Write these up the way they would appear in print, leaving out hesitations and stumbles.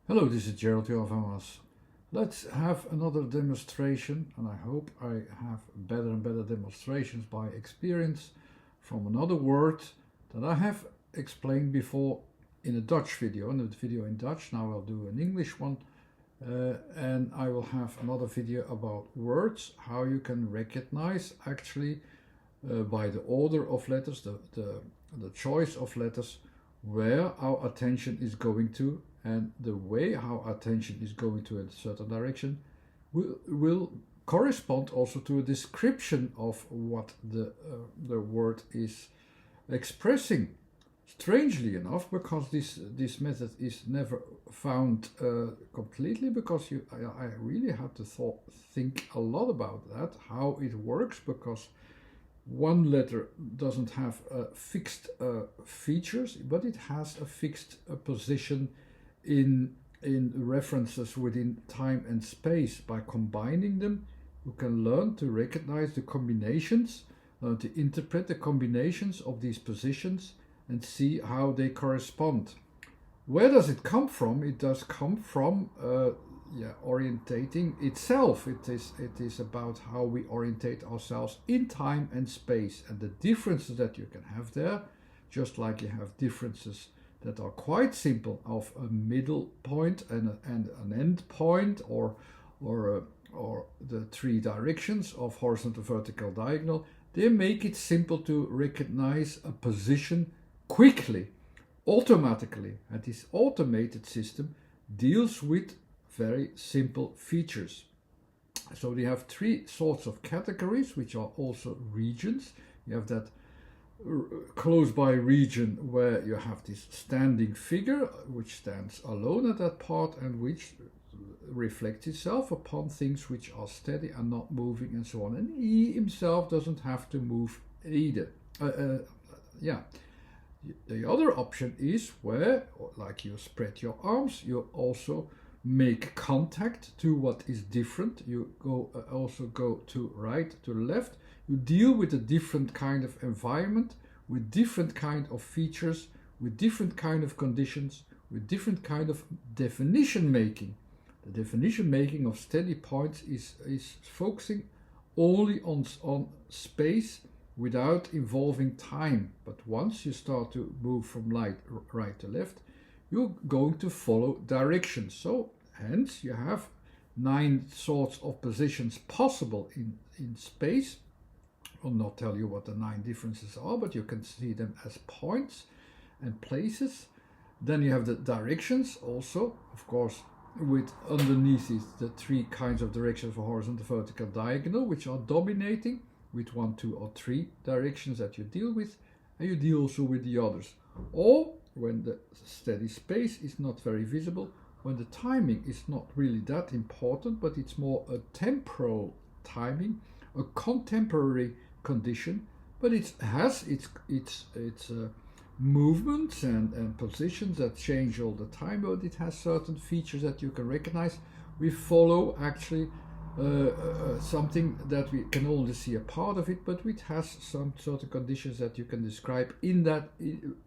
Hello, this is Gerald Jovamas. Let's have another demonstration, and I hope I have better and better demonstrations by experience from another word that I have explained before in a Dutch video, in a video in Dutch. Now I'll do an English one, and I will have another video about words, how you can recognize actually by the order of letters, the choice of letters, where our attention is going to, and the way how attention is going to a certain direction will correspond also to a description of what the word is expressing. Strangely enough, because this method is never found completely, because I really had to think a lot about that, how it works, because one letter doesn't have fixed features, but it has a fixed position in references within time and space. By combining them, you can learn to recognize the combinations, learn to interpret the combinations of these positions and see how they correspond. Where does it come from? It does come from orientating itself. It is about how we orientate ourselves in time and space, and the differences that you can have there, just like you have differences that are quite simple of a middle point and an end point, or the three directions of horizontal, vertical, diagonal. They make it simple to recognize a position quickly, automatically, and this automated system deals with very simple features. So we have three sorts of categories, which are also regions. You have that close by region where you have this standing figure which stands alone at that part and which reflects itself upon things which are steady and not moving and so on. And he himself doesn't have to move either. The other option is where, like you spread your arms, you also make contact to what is different. You also go to right, to left. You deal with a different kind of environment, with different kind of features, with different kind of conditions, with different kind of definition making. The definition making of steady points is focusing only on space without involving time. But once you start to move from right to left, you're going to follow directions. So hence you have 9 sorts of positions possible in space. I'll not tell you what the 9 differences are, but you can see them as points and places. Then you have the directions also, of course, with underneath it the 3 kinds of directions for horizontal, vertical, diagonal, which are dominating, with 1, 2 or 3 directions that you deal with, and you deal also with the others. Or when the steady space is not very visible, when the timing is not really that important, but it's more a temporal timing, a contemporary condition, but it has its movements and positions that change all the time, but it has certain features that you can recognize. We follow actually something that we can only see a part of it, but it has some sort of conditions that you can describe in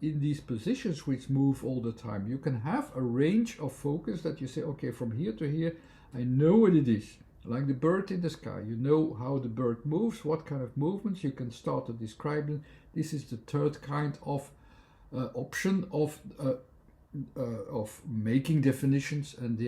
these positions which move all the time. You can have a range of focus that you say, okay, from here to here, I know what it is. Like the bird in the sky, you know how the bird moves, what kind of movements you can start to describe them. This is the third kind of option of making definitions, and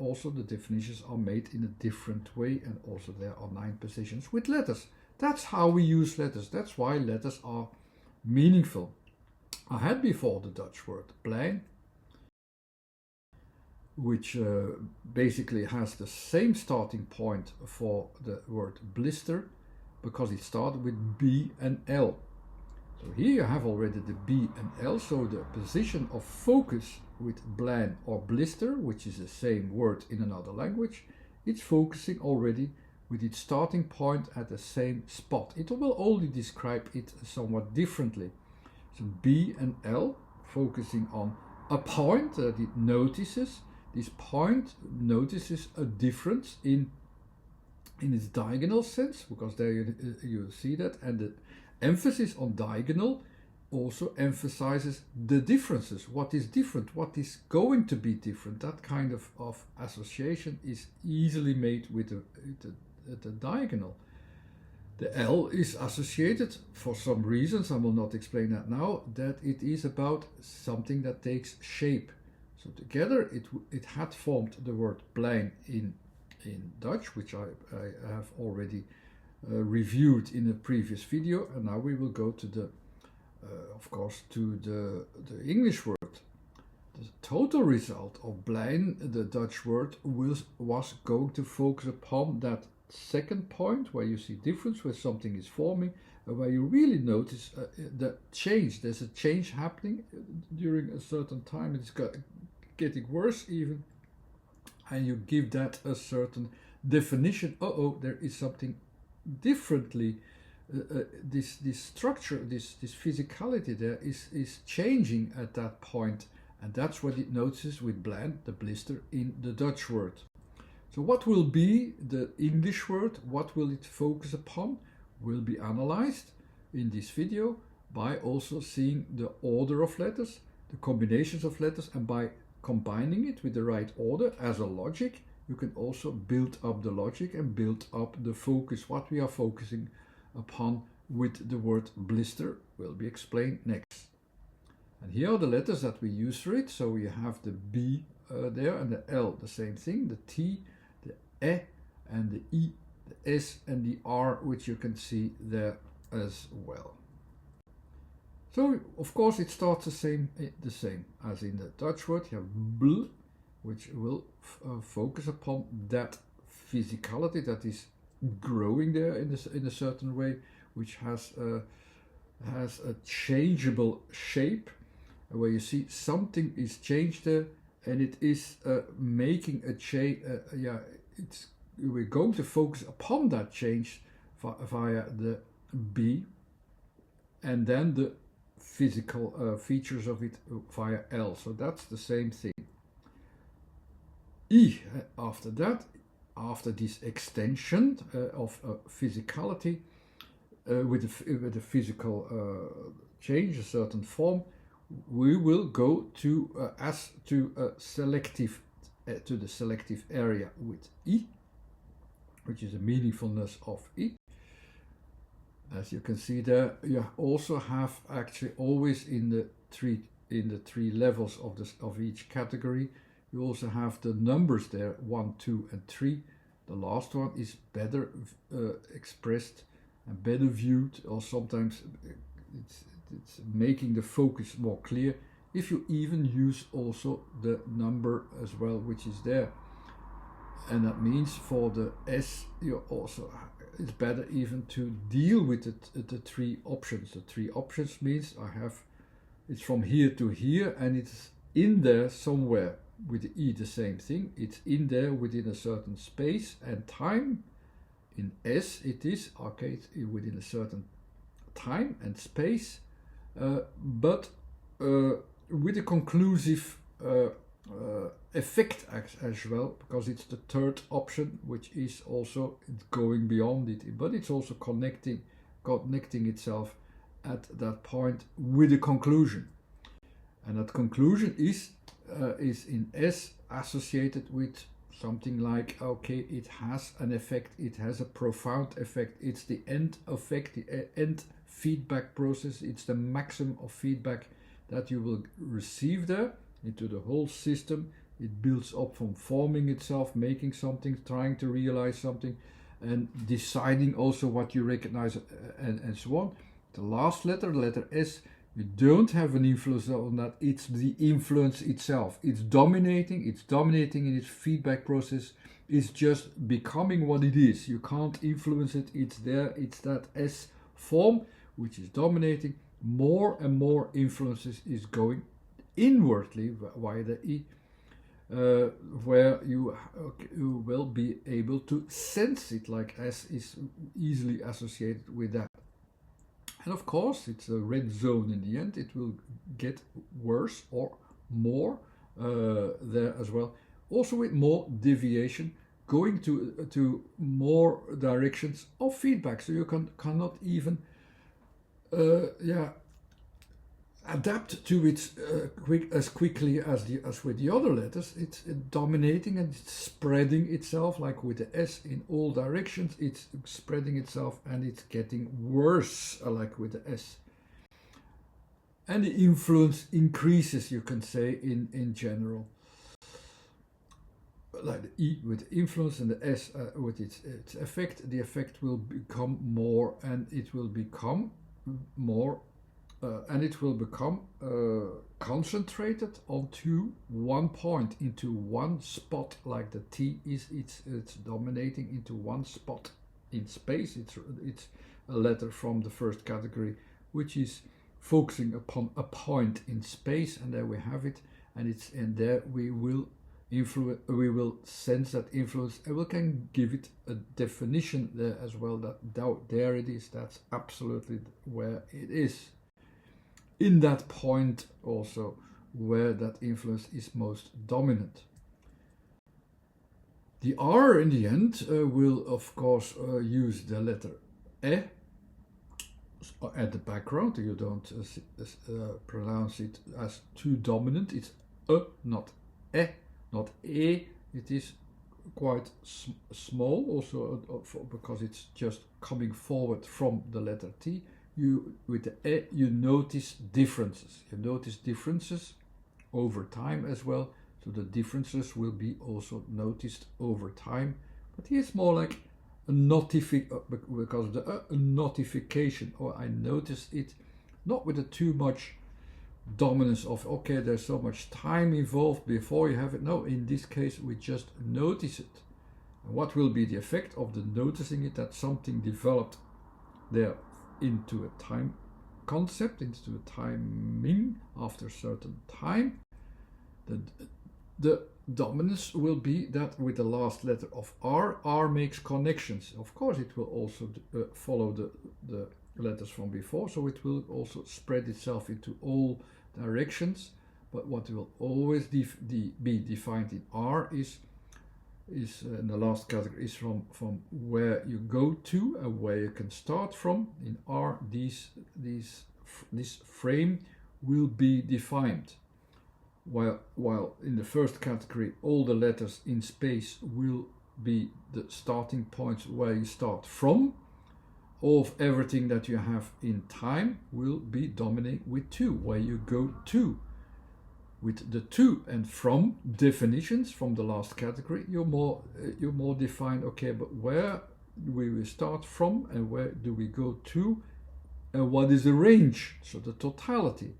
also the definitions are made in a different way, and also there are 9 positions with letters. That's how we use letters. That's why letters are meaningful. I had before the Dutch word plein, which basically has the same starting point for the word blister, because it started with B and L. So here you have already the B and L, so the position of focus with plein or blister, which is the same word in another language, it's focusing already with its starting point at the same spot. It will only describe it somewhat differently. So B and L, focusing on a point that it notices. This point notices a difference in its diagonal sense, because there you see that, and the emphasis on diagonal also emphasizes the differences. What is different? What is going to be different? That kind of association is easily made with the diagonal. The L is associated, for some reasons, I will not explain that now, that it is about something that takes shape. So together it had formed the word plein in Dutch, which I have already reviewed in a previous video, and now we will go to the, of course, to the English word. The total result of plein, the Dutch word, was going to focus upon that second point where you see difference, where something is forming, and where you really notice the change. There's a change happening during a certain time. It's getting worse even, and you give that a certain definition. There is something differently. This structure, this physicality there is changing at that point, and that's what it notices with plein, the blister, in the Dutch word. So what will be the English word? What will it focus upon? Will be analyzed in this video by also seeing the order of letters, the combinations of letters, and by combining it with the right order as a logic, you can also build up the logic and build up the focus. What we are focusing upon with the word blister will be explained next. And here are the letters that we use for it. So we have the B there, and the L, the same thing, the T, the E, and the I, the S, and the R, which you can see there as well. So of course it starts the same as in the Dutch word. You have bl, which will focus upon that physicality that is growing there in a certain way, which has a changeable shape, where you see something is changed there, and it is making a change. We're going to focus upon that change via the B, and then the physical features of it via L. So that's the same thing. I, after that, after this extension of physicality with a physical change, a certain form, we will go to the selective area with I, which is the meaningfulness of I. As you can see there, you also have actually always in the three levels of each category, you also have the numbers there, 1, 2, and 3. The last one is better expressed and better viewed, or sometimes it's making the focus more clear if you even use also the number as well, which is there. And that means for the S, you also, it's better even to deal with the three options. The three options means it's from here to here, and it's in there somewhere. With the I, the same thing. It's in there within a certain space and time. In S, it is within a certain time and space, but with a conclusive effect as well, because it's the third option, which is also going beyond it, but it's also connecting itself at that point with a conclusion, and that conclusion is in S associated with something like, it has an effect, it has a profound effect, it's the end effect, the end feedback process, it's the maximum of feedback that you will receive there into the whole system. It builds up from forming itself, making something, trying to realize something, and deciding also what you recognize, and so on. The last letter, the letter S, you don't have an influence on that. It's the influence itself. It's dominating in its feedback process. It's just becoming what it is. You can't influence it. It's there. It's that S form which is dominating. More and more influences is going inwardly via the I, where you will be able to sense it, like S is easily associated with that. And of course, it's a red zone in the end. It will get worse or more there as well. Also with more deviation, going to more directions of feedback. So you cannot even adapt to it as quickly as with the other letters. It's dominating and it's spreading itself, like with the S in all directions. It's spreading itself and it's getting worse, like with the S. And the influence increases, you can say, in general. Like the E with influence and the S with its effect, the effect will become more, and it will become more, and it will become concentrated onto one point, into one spot, like the T is, it's dominating into one spot in space. It's a letter from the first category, which is focusing upon a point in space, and there we have it, and there we will sense that influence, and we can give it a definition there as well, that there it is, that's absolutely where it is, in that point also where that influence is most dominant. The R in the end will of course use the letter E at the background. You don't pronounce it as too dominant. It's not E, not E. It is quite small also because it's just coming forward from the letter T. With the E you notice differences. You notice differences over time as well. So the differences will be also noticed over time. But here's more like a because the notification, or I notice it, not with a too much dominance of, okay, there's so much time involved before you have it. No, in this case we just notice it. And what will be the effect of the noticing it? That something developed there into a time concept, into a timing after a certain time. The dominance will be that with the last letter of R makes connections. Of course it will also follow the letters from before, so it will also spread itself into all directions. But what will always be defined in R is in the last category is from where you go to and where you can start from. In R, this frame will be defined. While in the first category all the letters in space will be the starting points where you start from. All of everything that you have in time will be dominated with to, where you go to. With the to and from definitions from the last category, you're more defined. Okay, but where do we start from and where do we go to, and what is the range? So the totality.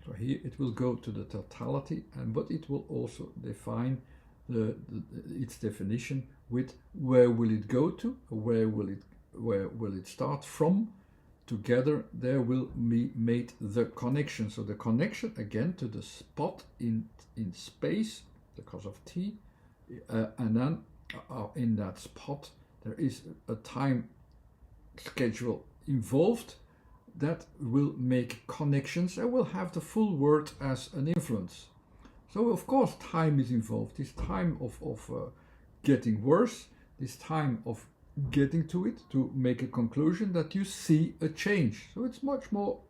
So here it will go to the totality, but it will also define its definition with where will it go to, where will it start from. Together there will be made the connection. So the connection again to the spot in space because of T, and then in that spot there is a time schedule involved that will make connections and will have the full word as an influence. So of course time is involved, this time of getting worse, this time of getting to it, to make a conclusion that you see a change. So it's much more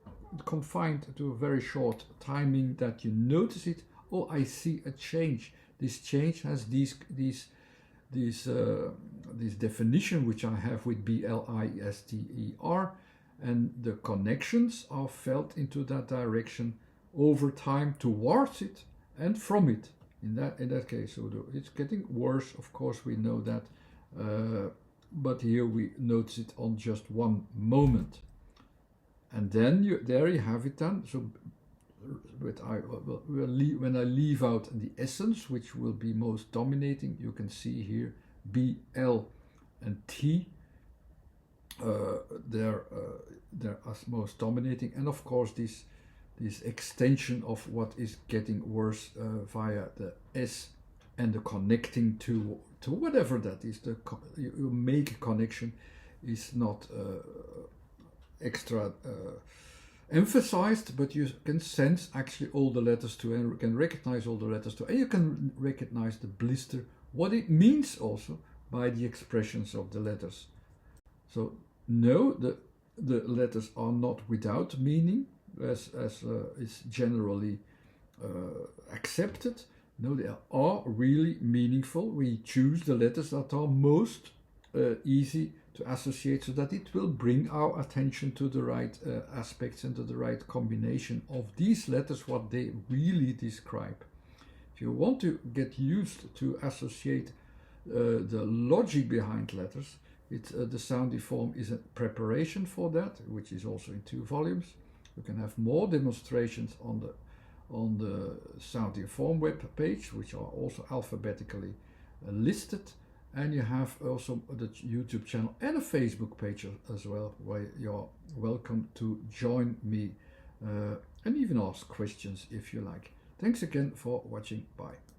confined to a very short timing that you notice it. Oh, I see a change. This change has this definition which I have with BLISTER, and the connections are felt into that direction over time towards it and from it. In that case, so it's getting worse. Of course, we know that. But here we notice it on just one moment, and then there you have it then. So when I leave out the essence, which will be most dominating, you can see here B, L and T, they're as most dominating, and of course this extension of what is getting worse via the S and the connecting to whatever that is. You make a connection is not extra emphasized, but you can sense actually all the letters to, and you can recognize all the letters to, and you can recognize the blister, what it means also by the expressions of the letters. So no, the letters are not without meaning. as is generally accepted. No, they are really meaningful. We choose the letters that are most easy to associate so that it will bring our attention to the right aspects and to the right combination of these letters, what they really describe. If you want to get used to associate the logic behind letters, the sound form is a preparation for that, which is also in 2 volumes. You can have more demonstrations on the sound form web page, which are also alphabetically listed, and you have also the YouTube channel and a Facebook page as well, where you're welcome to join me and even ask questions if you like. Thanks again for watching. Bye.